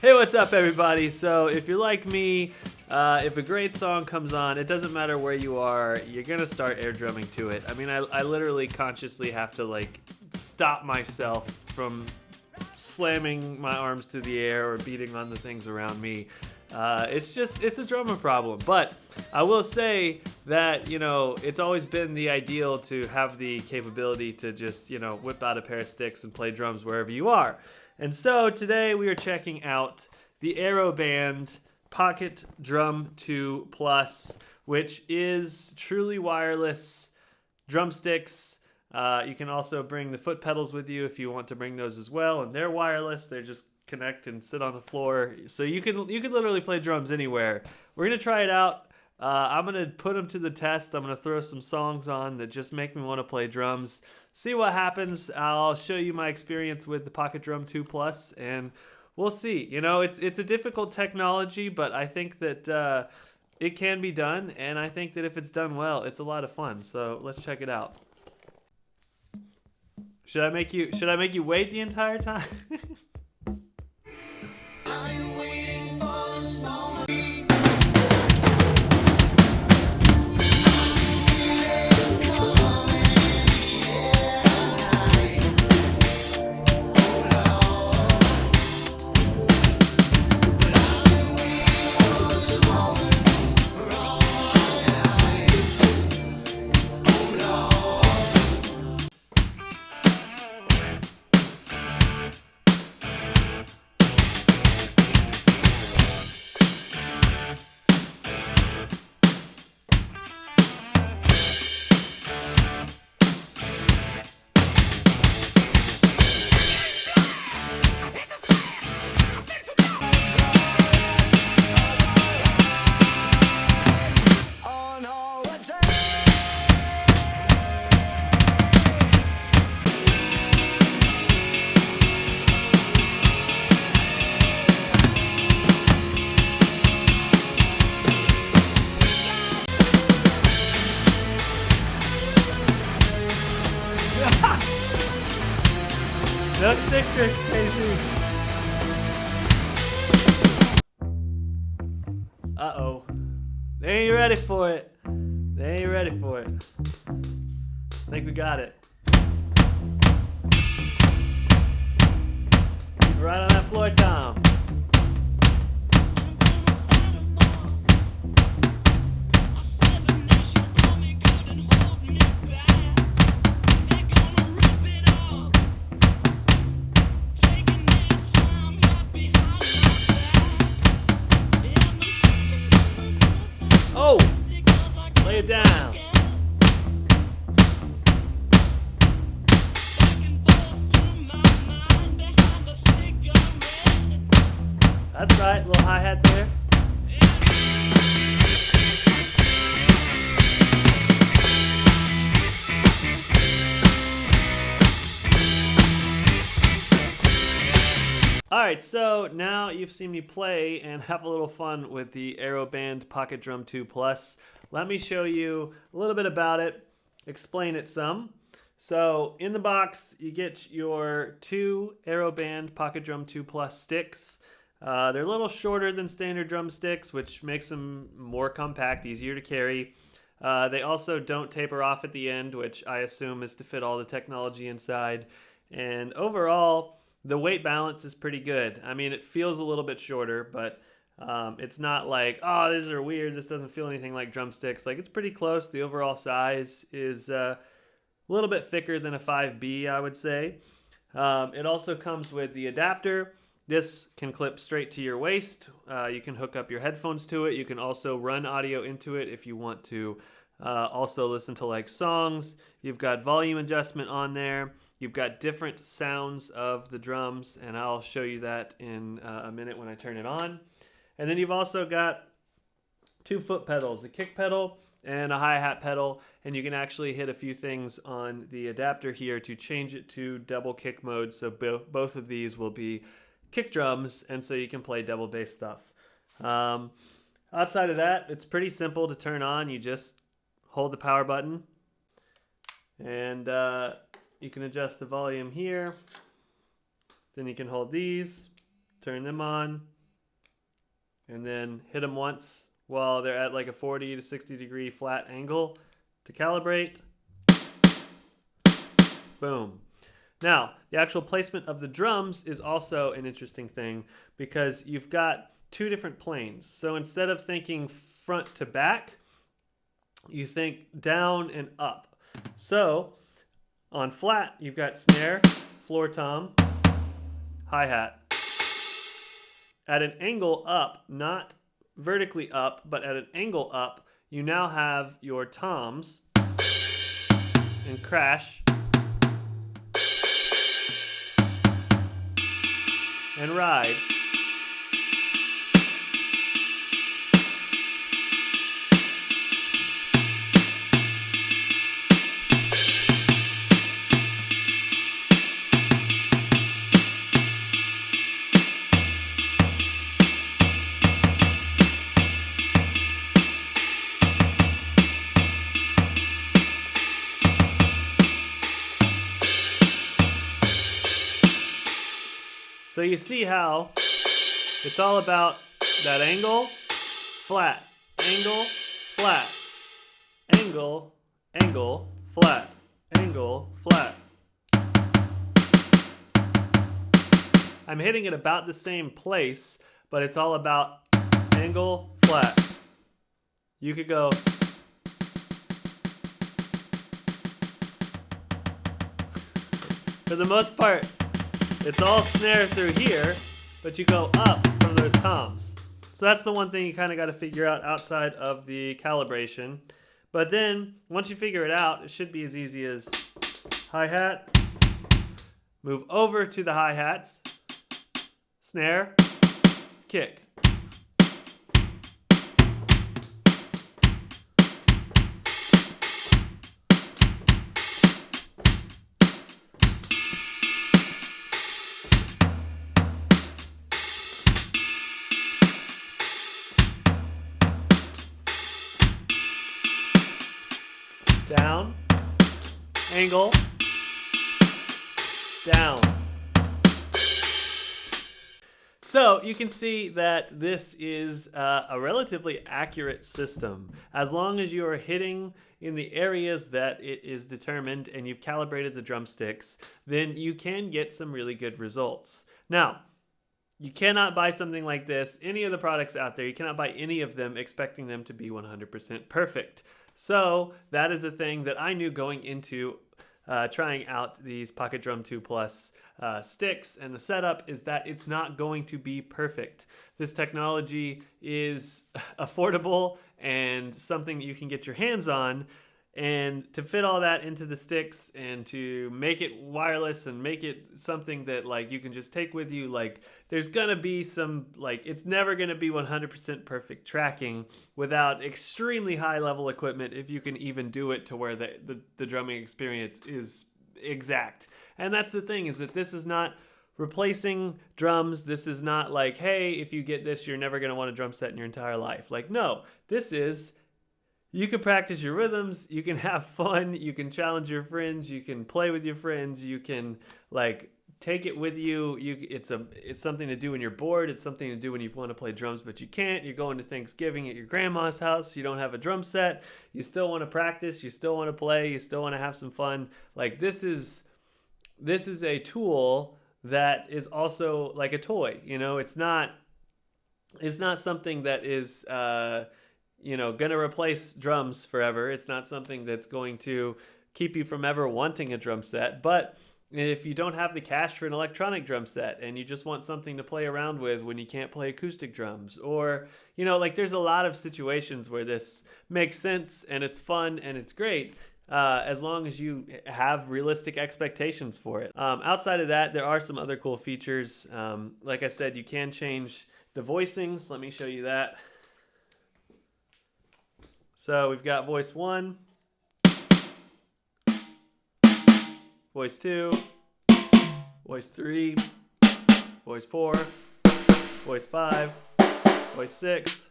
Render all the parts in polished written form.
Hey, what's up, everybody? So, if you're like me, if a great song comes on, it doesn't matter where you are, you're gonna start air drumming to it. I mean, I literally consciously have to like stop myself from slamming my arms through the air or beating on the things around me. It's a drummer problem. But I will say that, it's always been the ideal to have the capability to just, whip out a pair of sticks and play drums wherever you are. And so today we are checking out the AeroBand PocketDrum 2 Plus, which is truly wireless drumsticks. You can also bring the foot pedals with you if you want to bring those as well, and they're wireless. They just connect and sit on the floor, so you can literally play drums anywhere. We're gonna try it out. I'm gonna put them to the test. I'm gonna throw some songs on that just make me want to play drums. See what happens. I'll show you my experience with the PocketDrum 2 Plus, and we'll see. It's a difficult technology, but I think that it can be done, and I think that if it's done well, it's a lot of fun. So let's check it out. Should I make you wait the entire time? No stick tricks, Casey. Uh-oh. They ain't ready for it. They ain't ready for it. I think we got it. Keep it right on that floor, Tom. Oh! Lay it down. That's right, little hi-hat there. Alright, so now you've seen me play and have a little fun with the AeroBand PocketDrum 2 Plus. Let me show you a little bit about it, explain it some. So in the box, you get your two AeroBand PocketDrum 2 Plus sticks. They're a little shorter than standard drumsticks, which makes them more compact, easier to carry. They also don't taper off at the end, which I assume is to fit all the technology inside. And overall, the weight balance is pretty good. I mean, it feels a little bit shorter, but it's not like, oh, these are weird, this doesn't feel anything like drumsticks. Like, it's pretty close. The overall size is a little bit thicker than a 5B, I would say. It also comes with the adapter. This can clip straight to your waist. You can hook up your headphones to it. You can also run audio into it if you want to also listen to like songs. You've got volume adjustment on there. You've got different sounds of the drums, and I'll show you that in a minute when I turn it on. And then you've also got two foot pedals, a kick pedal and a hi-hat pedal, and you can actually hit a few things on the adapter here to change it to double kick mode, so both of these will be kick drums, and so you can play double bass stuff. Outside of that, it's pretty simple to turn on. You just hold the power button, and you can adjust the volume here. Then you can hold these, turn them on, and then hit them once while they're at like a 40 to 60 degree flat angle to calibrate. Boom. Now, the actual placement of the drums is also an interesting thing because you've got two different planes. So instead of thinking front to back, you think down and up. So on flat, you've got snare, floor tom, hi-hat. At an angle up, not vertically up, but at an angle up, you now have your toms and crash and ride. So you see how it's all about that angle, flat, angle, flat, angle, angle, flat, angle, flat. I'm hitting it about the same place, but it's all about angle, flat. You could go. For the most part, it's all snare through here, but you go up from those toms. So that's the one thing you kind of got to figure out outside of the calibration. But then, once you figure it out, it should be as easy as hi-hat, move over to the hi-hats, snare, kick. Down, angle, down. So you can see that this is a relatively accurate system. As long as you are hitting in the areas that it is determined and you've calibrated the drumsticks, then you can get some really good results. Now, you cannot buy something like this, any of the products out there, you cannot buy any of them expecting them to be 100% perfect. So that is a thing that I knew going into trying out these PocketDrum 2 Plus sticks, and the setup is that it's not going to be perfect. This technology is affordable and something that you can get your hands on, and to fit all that into the sticks and to make it wireless and make it something that like you can just take with you, like there's gonna be some, like it's never gonna be 100% perfect tracking without extremely high level equipment, if you can even do it to where the drumming experience is exact. And that's the thing, is that this is not replacing drums. This is not like, hey, if you get this, you're never gonna want a drum set in your entire life. Like, no, this is, you can practice your rhythms, you can have fun, you can challenge your friends, you can play with your friends, you can like take it with you. It's something to do when you're bored, it's something to do when you want to play drums but you can't. You're going to Thanksgiving at your grandma's house, you don't have a drum set, you still want to practice, you still want to play, you still want to have some fun. Like this is a tool that is also like a toy, you know. It's not something that is gonna replace drums forever. It's not something that's going to keep you from ever wanting a drum set. But if you don't have the cash for an electronic drum set and you just want something to play around with when you can't play acoustic drums, or like there's a lot of situations where this makes sense and it's fun and it's great, as long as you have realistic expectations for it. Outside of that, there are some other cool features. Like I said, you can change the voicings. Let me show you that. So we've got voice 1, voice 2, voice 3, voice 4, voice 5, voice 6,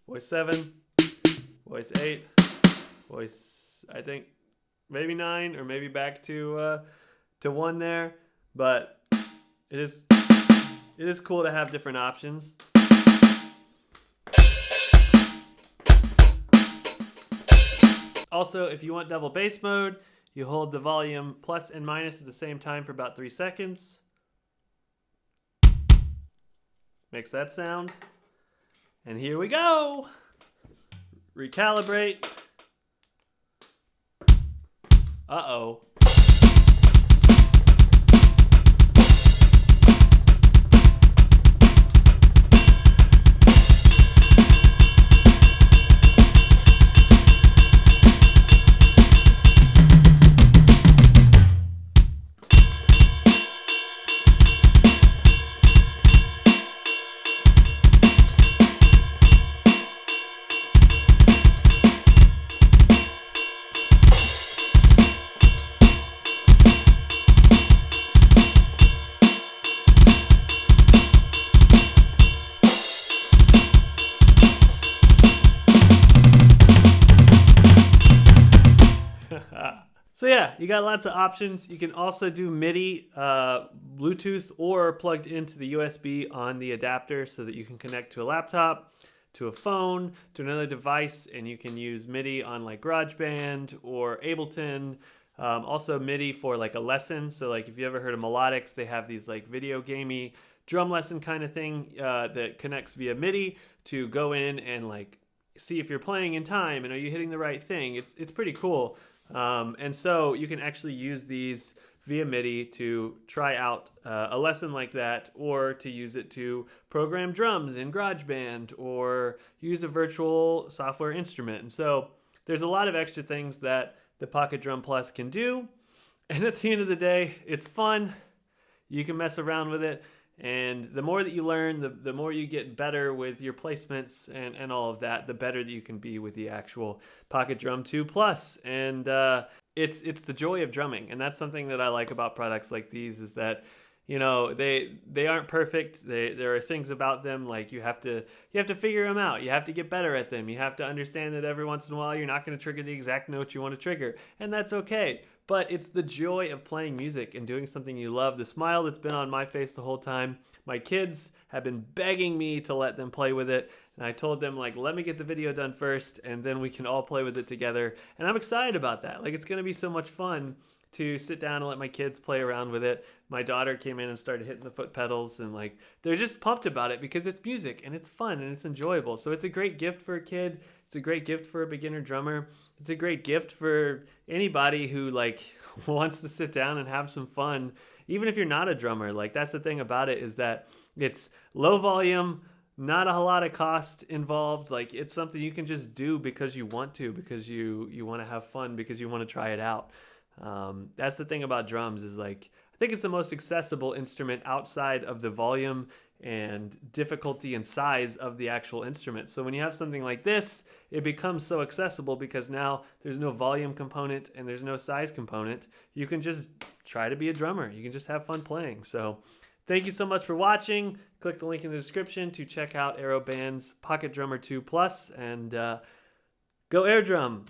voice 7, voice 8, voice, I think, maybe 9, or maybe back to 1 there. But it is cool to have different options. Also, if you want double bass mode, you hold the volume plus and minus at the same time for about 3 seconds. Makes that sound. And here we go. Recalibrate. Uh-oh. So yeah, you got lots of options. You can also do MIDI, Bluetooth, or plugged into the USB on the adapter so that you can connect to a laptop, to a phone, to another device, and you can use MIDI on like GarageBand or Ableton. Also MIDI for like a lesson. So like if you ever heard of Melodics, they have these like video gamey drum lesson kind of thing that connects via MIDI to go in and like see if you're playing in time and are you hitting the right thing. It's pretty cool. And so you can actually use these via MIDI to try out a lesson like that, or to use it to program drums in GarageBand or use a virtual software instrument. And so there's a lot of extra things that the PocketDrum Plus can do. And at the end of the day, it's fun. You can mess around with it. And the more that you learn, the more you get better with your placements and all of that, the better that you can be with the actual PocketDrum 2 Plus. And it's the joy of drumming. And that's something that I like about products like these, is that, you know, they aren't perfect. There are things about them like you have to figure them out. You have to get better at them. You have to understand that every once in a while you're not going to trigger the exact note you want to trigger, and that's okay. But it's the joy of playing music and doing something you love. The smile that's been on my face the whole time. My kids have been begging me to let them play with it, and I told them, like, let me get the video done first, and then we can all play with it together. And I'm excited about that. Like, it's going to be so much fun to sit down and let my kids play around with it. My daughter came in and started hitting the foot pedals, and like they're just pumped about it because it's music and it's fun and it's enjoyable. So it's a great gift for a kid. It's a great gift for a beginner drummer. It's a great gift for anybody who like wants to sit down and have some fun, even if you're not a drummer. Like, that's the thing about it, is that it's low volume, not a whole lot of cost involved. Like, it's something you can just do because you want to, because you want to have fun, because you want to try it out. That's the thing about drums, is like, I think it's the most accessible instrument outside of the volume and difficulty and size of the actual instrument. So when you have something like this, it becomes so accessible because now there's no volume component and there's no size component. You can just try to be a drummer. You can just have fun playing. So thank you so much for watching. Click the link in the description to check out AeroBand's Pocket Drummer 2 Plus, and go air drum.